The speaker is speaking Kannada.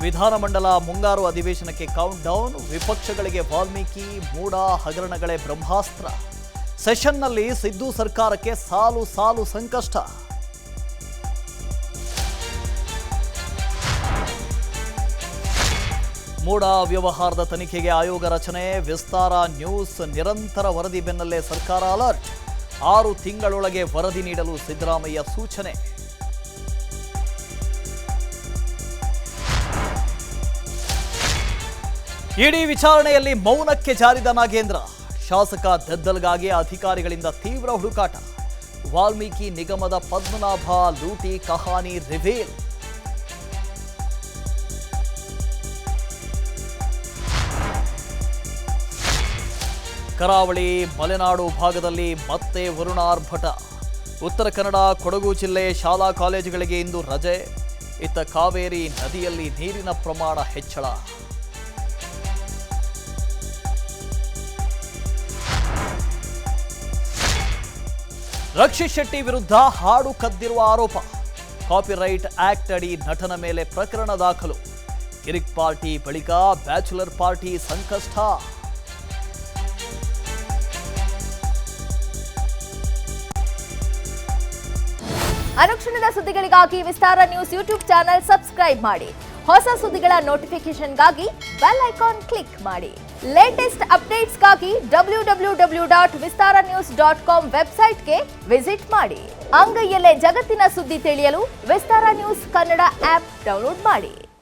ವಿಧಾನಮಂಡಲ ಮುಂಗಾರು ಅಧಿವೇಶನಕ್ಕೆ ಕೌಂಟ್ ಡೌನ್. ವಿಪಕ್ಷಗಳಿಗೆ ವಾಲ್ಮೀಕಿ ಮೂಡ ಹಗರಣಗಳೇ ಬ್ರಹ್ಮಾಸ್ತ್ರ. ಸೆಷನ್ನಲ್ಲಿ ಸಿದ್ದು ಸರ್ಕಾರಕ್ಕೆ ಸಾಲು ಸಾಲು ಸಂಕಷ್ಟ. ಮೂಡ ವ್ಯವಹಾರದ ತನಿಖೆಗೆ ಆಯೋಗ ರಚನೆ. ವಿಸ್ತಾರ ನ್ಯೂಸ್ ನಿರಂತರ ವರದಿ ಬೆನ್ನಲ್ಲೇ ಸರ್ಕಾರ ಅಲರ್ಟ್. 6 ತಿಂಗಳೊಳಗೆ ವರದಿ ನೀಡಲು ಸಿದ್ದರಾಮಯ್ಯ ಸೂಚನೆ. ಇಡಿ ವಿಚಾರಣೆಯಲ್ಲಿ ಮೌನಕ್ಕೆ ಜಾರಿದ ನಾಗೇಂದ್ರ. ಶಾಸಕ ದದ್ದಲ್ಗಾಗಿ ಅಧಿಕಾರಿಗಳಿಂದ ತೀವ್ರ ಹುಡುಕಾಟ. ವಾಲ್ಮೀಕಿ ನಿಗಮದ ಪದ್ಮನಾಭ ಲೂಟಿ ಕಹಾನಿ ರಿವೀಲ್. ಕರಾವಳಿ ಮಲೆನಾಡು ಭಾಗದಲ್ಲಿ ಮತ್ತೆ ವರುಣಾರ್ಭಟ. ಉತ್ತರ ಕನ್ನಡ ಕೊಡಗು ಜಿಲ್ಲೆ ಶಾಲಾ ಕಾಲೇಜುಗಳಿಗೆ ಇಂದು ರಜೆ. ಇತ್ತ ಕಾವೇರಿ ನದಿಯಲ್ಲಿ ನೀರಿನ ಪ್ರಮಾಣ ಹೆಚ್ಚಳ. ರಕ್ಷಿತ್ ಶೆಟ್ಟಿ ವಿರುದ್ಧ ಹಾಡು ಕದ್ದಿರುವ ಆರೋಪ. ಕಾಪಿರೈಟ್ ಆಕ್ಟ್ ಅಡಿ ನಟನ ಮೇಲೆ ಪ್ರಕರಣ ದಾಖಲು. ಕಿರಿಕ್ ಪಾರ್ಟಿ ಬಳಿಕ ಬ್ಯಾಚುಲರ್ ಪಾರ್ಟಿ ಸಂಕಷ್ಟ. ಅನುಕ್ಷಣದ ಸುದ್ದಿಗಳಿಗಾಗಿ ವಿಸ್ತಾರ ನ್ಯೂಸ್ ಯೂಟ್ಯೂಬ್ ಚಾನೆಲ್ ಸಬ್ಸ್ಕ್ರೈಬ್ ಮಾಡಿ. ಹೊಸ ಸುದ್ದಿಗಳ ನೋಟಿಫಿಕೇಶನ್ಗಾಗಿ ಬೆಲ್ ಐಕಾನ್ ಕ್ಲಿಕ್ ಮಾಡಿ. ಲೇಟೆಸ್ಟ್ ಅಪ್ಡೇಟ್ಸ್ಗಾಗಿ www.vistaranews.com ವೆಬ್ಸೈಟ್ಗೆ ವಿಸಿಟ್ ಮಾಡಿ. ಅಂಗೈಯಲ್ಲೇ ಜಗತ್ತಿನ ಸುದ್ದಿ ತಿಳಿಯಲು ವಿಸ್ತಾರ ನ್ಯೂಸ್ ಕನ್ನಡ ಆಪ್ ಡೌನ್ಲೋಡ್ ಮಾಡಿ.